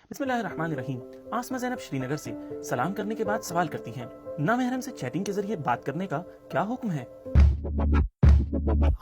बिस्मिल्लाहिर्रहमानिर्रहीम। आसमा ज़ैनब श्रीनगर से सलाम करने के बाद सवाल करती हैं, नामहरम से चैटिंग के जरिए बात करने का क्या हुक्म है?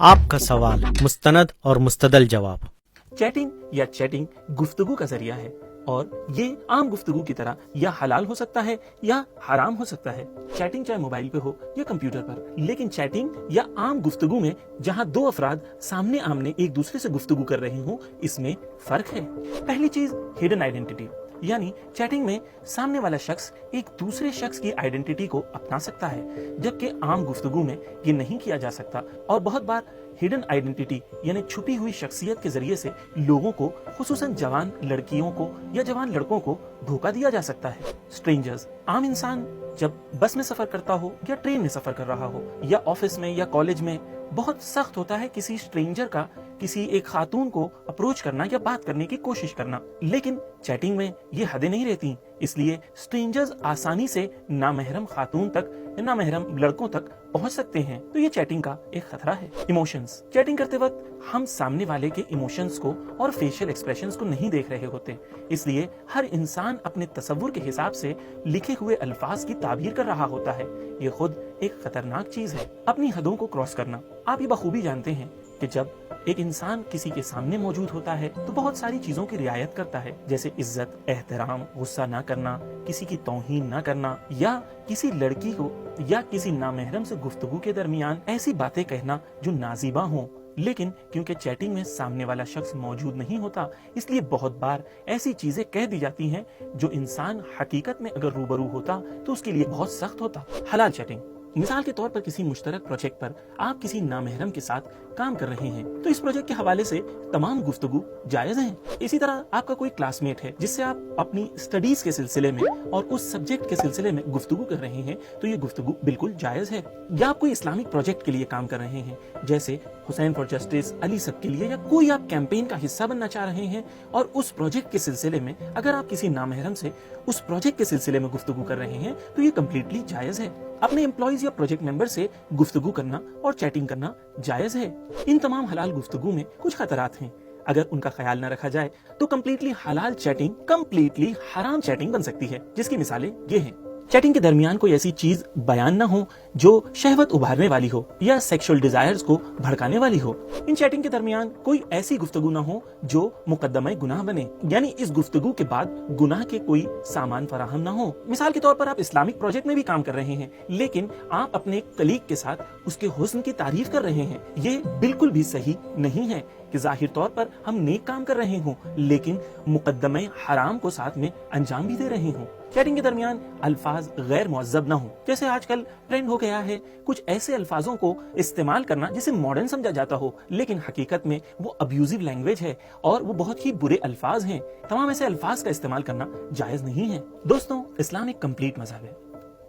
आपका सवाल मुस्तनद और मुस्तदल जवाब। चैटिंग या चैटिंग गुफ्तगू का जरिया है और ये आम गुफ्तगू की तरह या हलाल हो सकता है या हराम हो सकता है। चैटिंग चाहे मोबाइल पे हो या कंप्यूटर पर, लेकिन चैटिंग या आम गुफ्तगू में जहां दो अफराद सामने आमने एक दूसरे से गुफ्तगू कर रहे हों, इसमें फर्क है। पहली चीज हिडन आइडेंटिटी, यानी चैटिंग में सामने वाला शख्स एक दूसरे शख्स की आइडेंटिटी को अपना सकता है, जबकि आम गुफ्तगू में ये नहीं किया जा सकता। और बहुत बार हिडन आइडेंटिटी यानी छुपी हुई शख्सियत के जरिए से लोगों को, खुसूसन जवान लड़कियों को या जवान लड़कों को धोखा दिया जा सकता है। स्ट्रेंजर्स, आम इंसान जब बस में सफर करता हो या ट्रेन में सफर कर रहा हो या ऑफिस में या कॉलेज में, बहुत सख्त होता है किसी स्ट्रेंजर का किसी एक खातून को अप्रोच करना या बात करने की कोशिश करना, लेकिन चैटिंग में ये हदें नहीं रहती, इसलिए स्ट्रेंजर्स आसानी से नामहरम खातून तक या नामहरम लड़कों तक पहुंच सकते हैं। तो ये चैटिंग का एक खतरा है। इमोशंस, चैटिंग करते वक्त हम सामने वाले के इमोशंस को और फेशियल एक्सप्रेशंस को नहीं देख रहे होते, इसलिए हर इंसान अपने तसव्वुर के हिसाब से लिखे हुए अल्फाज की ताबीर कर रहा होता है। ये खुद एक खतरनाक चीज है। अपनी हदों को क्रॉस करना, आप ये बखूबी जानते हैं कि जब एक इंसान किसी के सामने मौजूद होता है तो बहुत सारी चीजों की रियायत करता है, जैसे इज्जत, एहतराम, गुस्सा ना करना, किसी की तौहीन ना करना, या किसी लड़की को या किसी नामहरम से गुफ्तगू के दरमियान ऐसी बातें कहना जो नाजीबा हों। लेकिन क्योंकि चैटिंग में सामने वाला शख्स मौजूद नहीं होता, इसलिए बहुत बार ऐसी चीजें कह दी जाती हैं जो इंसान हकीकत में अगर रूबरू होता तो उसके लिए बहुत सख्त होता। हलाल चैटिंग, मिसाल के तौर पर किसी मुश्तरक प्रोजेक्ट पर आप किसी नामहरम के साथ काम कर रहे हैं, तो इस प्रोजेक्ट के हवाले से तमाम गुफ्तगू जायज हैं। इसी तरह आपका कोई क्लासमेट है जिससे आप अपनी स्टडीज के सिलसिले में और उस सब्जेक्ट के सिलसिले में गुफ्तगू कर रहे हैं, तो ये गुफ्तगू बिल्कुल जायज है। या आप कोई इस्लामिक प्रोजेक्ट के लिए काम कर रहे हैं, जैसे हुसैन फॉर जस्टिस, अली सब के लिए, या कोई आप कैंपेन का हिस्सा बनना चाह रहे हैं, और उस प्रोजेक्ट के सिलसिले में अगर आप किसी नामहरम से उस प्रोजेक्ट के सिलसिले में गुफ्तगू कर रहे हैं, तो ये कम्प्लीटली जायज है। अपने एम्प्लॉइज या प्रोजेक्ट मेंबर से गुफ्तगू करना और चैटिंग करना जायज है। इन तमाम हलाल गुफ्तगू में कुछ खतरात हैं, अगर उनका ख्याल न रखा जाए तो कम्प्लीटली हलाल चैटिंग कम्प्लीटली हराम चैटिंग बन सकती है, जिसकी मिसालें ये हैं। चैटिंग के दरमियान कोई ऐसी चीज बयान ना हो जो शहवत उभारने वाली हो या सेक्सुअल डिजायर्स को भड़काने वाली हो। इन चैटिंग के दरमियान कोई ऐसी गुफ्तगू ना हो जो मुकद्दमे गुनाह बने, यानी इस गुफ्तगू के बाद गुनाह के कोई सामान फराहम ना हो। मिसाल के तौर पर आप इस्लामिक प्रोजेक्ट में भी काम कर रहे हैं, लेकिन आप अपने कलीग के साथ उसके हुस्न की तारीफ कर रहे हैं। ये बिल्कुल भी सही नहीं है कि जाहिर तौर पर हम नेक काम कर रहे हों, लेकिन मुकद्दमे हराम को साथ में अंजाम भी दे रहे हों। चैटिंग के दरमियान अल्फाज गैर मुअज्जब ना हो, जैसे आजकल ट्रेंड हो गया है कुछ ऐसे अल्फाजों को इस्तेमाल करना जिसे मॉडर्न समझा जाता हो, लेकिन हकीकत में वो अब्यूजिव लैंग्वेज है और वो बहुत ही बुरे अल्फाज हैं। तमाम ऐसे अल्फाज का इस्तेमाल करना जायज नहीं है। दोस्तों, इस्लाम एक कंप्लीट मजहब है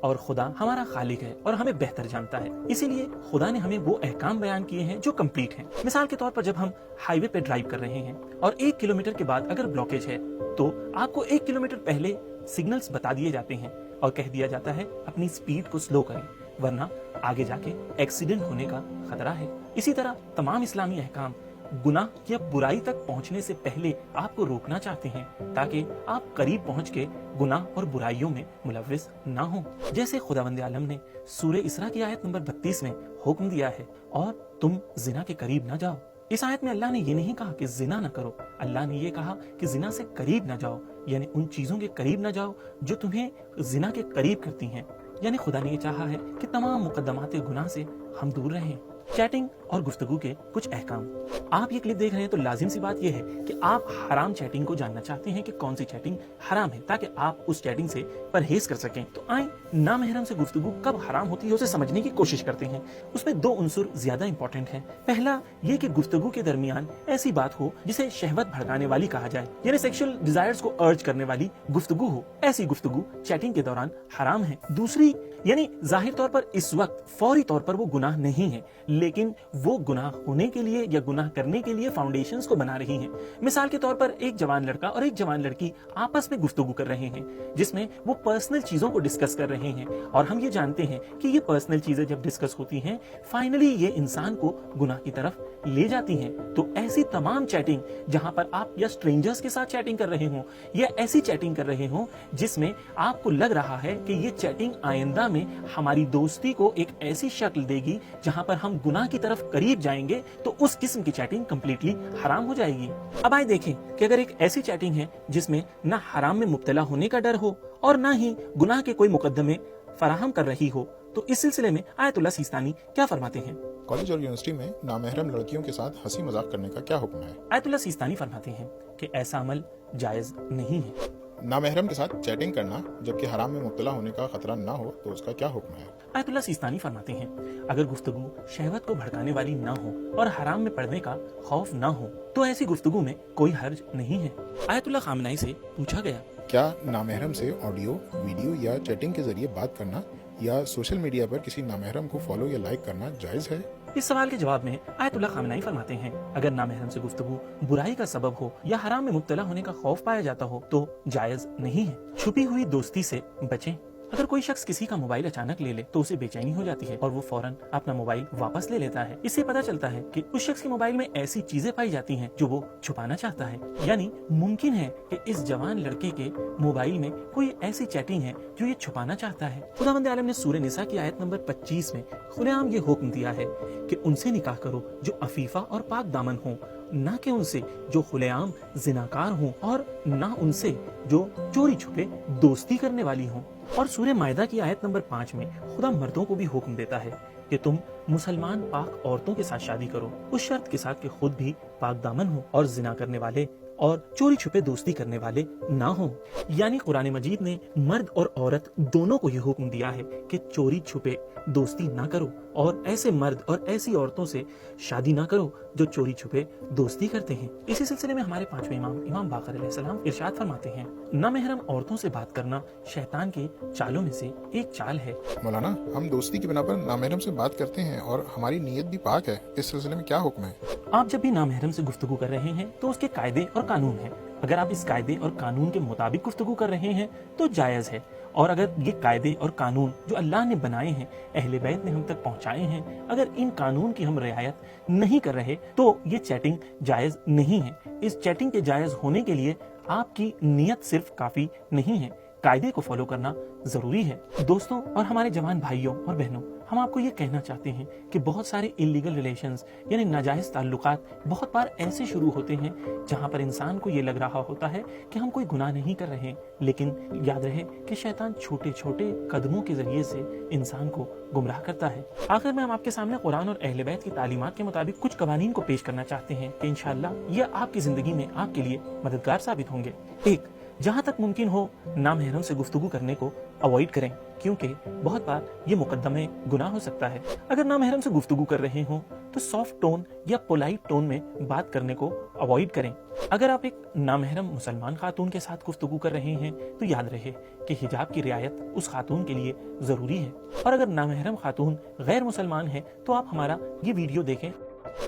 और खुदा हमारा खालिक है और हमें बेहतर जानता है, इसीलिए खुदा ने हमें वो अहकाम बयान किए हैं जो कंप्लीट हैं। मिसाल के तौर पर जब हम हाईवे पे ड्राइव कर रहे हैं और 1 किलोमीटर के बाद अगर ब्लॉकेज है, तो आपको 1 किलोमीटर पहले सिग्नल्स बता दिए जाते हैं और कह दिया जाता है अपनी स्पीड को स्लो करें, वरना आगे जाके एक्सीडेंट होने का खतरा है। इसी तरह तमाम इस्लामी अहकाम गुनाह या बुराई तक पहुंचने से पहले आपको रोकना चाहते हैं, ताकि आप करीब पहुंच के गुनाह और बुराइयों में मुलव्विस ना हो। जैसे खुदावंद आलम ने सूरह इसरा की आयत नंबर 32 में हुक्म दिया है, और तुम जिना के करीब ना जाओ। इस आयत में अल्लाह ने ये नहीं कहा कि जिना न करो, अल्लाह ने ये कहा कि जिना से करीब न जाओ, यानी उन चीजों के करीब न जाओ जो तुम्हें जिना के करीब करती हैं। यानी खुदा ने ये चाहा है कि तमाम मुकद्दमात गुनाह से हम दूर रहें। चैटिंग और गुफ्तगू के कुछ अहकाम। आप ये क्लिप देख रहे हैं तो लाजिम सी बात यह है कि आप हराम चैटिंग को जानना चाहते हैं कि कौन सी चैटिंग हराम है, ताकि आप उस चैटिंग से परहेज कर सकें। तो आए नामहरम से गुफ्तगू कब हराम होती है उसे समझने की कोशिश करते हैं। उसमें 2 उन्सुर ज्यादा इंपॉर्टेंट हैं। पहला ये कि गुफ्तगू के दरमियान ऐसी बात हो जिसे शहवत भड़काने वाली कहा जाए, यानी सेक्सुअल डिजायर्स को अर्ज करने वाली गुफ्तगू हो, ऐसी गुफ्तगू चैटिंग के दौरान हराम है। दूसरी, यानी जाहिर तौर पर इस वक्त फौरी तौर पर वो गुनाह नहीं है, लेकिन वो गुनाह होने के लिए या गुनाह करने के लिए फाउंडेशंस को बना रही हैं। मिसाल के तौर पर एक जवान लड़का और एक जवान लड़की आपस में गुफ्तगू कर रहे हैं जिसमें वो पर्सनल चीजों को डिस्कस कर रहे हैं, और हम ये जानते हैं कि ये पर्सनल चीजें जब डिस्कस होती हैं फाइनली ये इंसान को गुनाह की तरफ ले जाती हैं। तो ऐसी तमाम चैटिंग जहां पर आप या स्ट्रेंजर्स के साथ चैटिंग कर रहे हो या ऐसी चैटिंग कर रहे हो जिसमें आपको लग रहा है कि ये चैटिंग आइंदा में हमारी दोस्ती को एक ऐसी शक्ल देगी जहां पर हम गुनाह की तरफ करीब जाएंगे, तो उस किस्म की चैटिंग कंप्लीटली हराम हो जाएगी। अब आइए देखें कि अगर एक ऐसी चैटिंग है जिसमें ना हराम में मुब्तला होने का डर हो और ना ही गुनाह के कोई मुकदमे फराहम कर रही हो, तो इस सिलसिले में आयतुल्लाह सिस्तानी क्या फरमाते हैं। कॉलेज और यूनिवर्सिटी में नामहरम लड़कियों के साथ हंसी मजाक करने का क्या हुक्म है। आयतुल्लाह सिस्तानी फरमाते हैं कि ऐसा अमल जायज नहीं है। नामहरम के साथ चैटिंग करना जबकि हराम में मुब्तला होने का खतरा ना हो तो उसका क्या हुक्म है। आयतुल्लाह सिस्तानी फरमाते हैं अगर गुफ्तगू शहवत को भड़काने वाली ना हो और हराम में पड़ने का खौफ ना हो तो ऐसी गुफ्तगू में कोई हर्ज नहीं है। आयतुल्लाह खामनाई से पूछा गया, क्या नामहरम से ऑडियो, वीडियो या चैटिंग के जरिए बात करना या सोशल मीडिया पर किसी नामहरम को फॉलो या लाइक करना जायज है। इस सवाल के जवाब में आयतुल्लाह खामनाई फरमाते हैं अगर नामहरम से गुफ्तगू बुराई का सबब हो या हराम में मुब्तला होने का खौफ पाया जाता हो तो जायज नहीं है। छुपी हुई दोस्ती से बचें। अगर कोई शख्स किसी का मोबाइल अचानक ले ले तो उसे बेचैनी हो जाती है और वो फौरन अपना मोबाइल वापस ले लेता है। इससे पता चलता है कि उस शख्स के मोबाइल में ऐसी चीजें पाई जाती हैं जो वो छुपाना चाहता है। यानी मुमकिन है कि इस जवान लड़के के मोबाइल में कोई ऐसी चैटिंग है जो ये छुपाना चाहता है। खुदावंद आलम ने सूरह निसा की आयत नंबर 25 में खुलेआम ये हुक्म दिया है कि उनसे निकाह करो जो अफीफा और पाक दामन हो, ना कि उनसे जो खुलेआम जिनाकार हों और ना उनसे जो चोरी छुपे दोस्ती करने वाली हों। और सूरह मायदा की आयत नंबर 5 में खुदा मर्दों को भी हुक्म देता है कि तुम मुसलमान पाक औरतों के साथ शादी करो उस शर्त के साथ कि खुद भी पाक दामन हो और जिना करने वाले और चोरी छुपे दोस्ती करने वाले ना हो। यानी कुरान मजीद ने मर्द और औरत दोनों को यह हुक्म दिया है कि चोरी छुपे दोस्ती ना करो और ऐसे मर्द और ऐसी औरतों से शादी ना करो जो चोरी छुपे दोस्ती करते हैं। इसी सिलसिले में हमारे पांचवें इमाम बाकर अलैहिस्सलाम इरशाद फरमाते हैं नामहरम औरतों से बात करना शैतान के चालों में से एक चाल है। मौलाना, हम दोस्ती की बिना पर नामहरम से बात करते हैं और हमारी नीयत भी पाक है, इस सिलसिले में क्या हुक्म है। आप जब भी नामहरम से गुफ्तगू कर रहे हैं तो उसके कायदे और कानून हैं। अगर आप इस कायदे और कानून के मुताबिक गुफ्तगू कर रहे हैं तो जायज है, और अगर ये कायदे और कानून जो अल्लाह ने बनाए हैं, अहले बैत ने हम तक पहुंचाए हैं, अगर इन कानून की हम रियायत नहीं कर रहे तो ये चैटिंग जायज नहीं है। इस चैटिंग के जायज होने के लिए आपकी नियत सिर्फ काफी नहीं है, कायदे को फॉलो करना जरूरी है। दोस्तों और हमारे जवान भाइयों और बहनों, हम आपको ये कहना चाहते हैं कि बहुत सारे इलीगल रिलेशंस यानी नाजायज ताल्लुकात बहुत बार ऐसे शुरू होते हैं जहां पर इंसान को ये लग रहा होता है कि हम कोई गुनाह नहीं कर रहे, लेकिन याद रहे कि शैतान छोटे छोटे कदमों के जरिए से इंसान को गुमराह करता है। आखिर में हम आपके सामने कुरान और अहले बैत की तालीमात के मुताबिक कुछ कवानीन को पेश करना चाहते हैं कि इंशाअल्लाह ये आपकी जिंदगी में आपके लिए मददगार साबित होंगे। एक, जहां तक मुमकिन हो नामहरम से गुफ्तगू करने को अवॉइड करें, क्योंकि बहुत बार ये मुकद्दमे गुनाह हो सकता है। अगर नामहरम से गुफ्तगू कर रहे हो तो सॉफ्ट टोन या पोलाइट टोन में बात करने को अवॉइड करें। अगर आप एक नामहरम मुसलमान खातून के साथ गुफ्तगू कर रहे हैं तो याद रहे कि हिजाब की रियायत उस खातून के लिए जरूरी है, और अगर नामहरम खातून गैर मुसलमान है तो आप हमारा ये वीडियो देखें।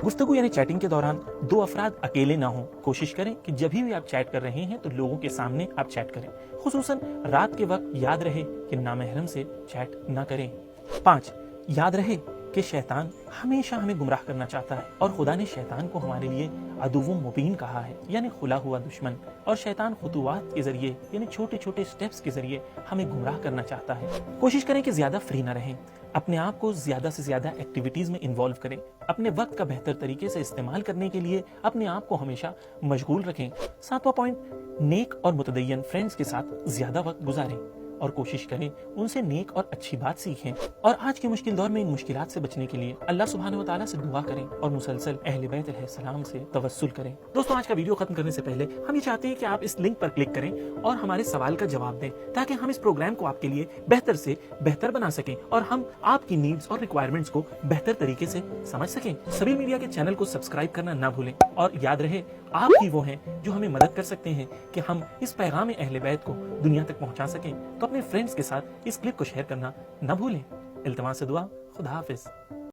गुफ्तगू यानी चैटिंग के दौरान दो अफराद अकेले ना हो। कोशिश करें कि जब भी आप चैट कर रहे हैं तो लोगों के सामने आप चैट करें, खुसूसन रात के वक्त। याद रहे कि नामहरम से चैट ना करें। 5, याद रहे कि शैतान हमेशा हमें गुमराह करना चाहता है और खुदा ने शैतान को हमारे लिए अदुव्व मुबीन कहा है, यानी खुला हुआ दुश्मन। और शैतान खुतुवात के जरिए यानी छोटे छोटे स्टेप्स के जरिए हमें गुमराह करना चाहता है। कोशिश करें कि ज्यादा फ्री ना रहें, अपने आप को ज्यादा से ज्यादा एक्टिविटीज में इन्वॉल्व करें, अपने वक्त का बेहतर तरीके से इस्तेमाल करने के लिए अपने आप को हमेशा मशगूल रखें। 7वां पॉइंट, नेक और मुतदय्यन फ्रेंड्स के साथ ज्यादा वक्त गुजारें और कोशिश करें उनसे नेक और अच्छी बात सीखें। और आज के मुश्किल दौर में इन मुश्किलात से बचने के लिए अल्लाह सुब्हानहू व तआला से दुआ करें और मुसलसल अहले बैत अलैहिस्सलाम से तवस्सुल करें। दोस्तों, आज का वीडियो खत्म करने से पहले हम ये चाहते हैं कि आप इस लिंक पर क्लिक करें और हमारे सवाल का जवाब दें, ताकि हम इस प्रोग्राम को आपके लिए बेहतर से बेहतर बना सकें और हम आपकी नीड्स और रिक्वायरमेंट्स को बेहतर तरीके से समझ सकें। सबील मीडिया के चैनल को सब्सक्राइब करना ना भूलें, और याद रहे आप ही वो हैं जो हमें मदद कर सकते हैं कि हम इस पैगाम अहले बैत को दुनिया तक पहुंचा सकें। तो अपने फ्रेंड्स के साथ इस क्लिप को शेयर करना ना भूलें। इल्तिमास से दुआ, खुदा हाफिज।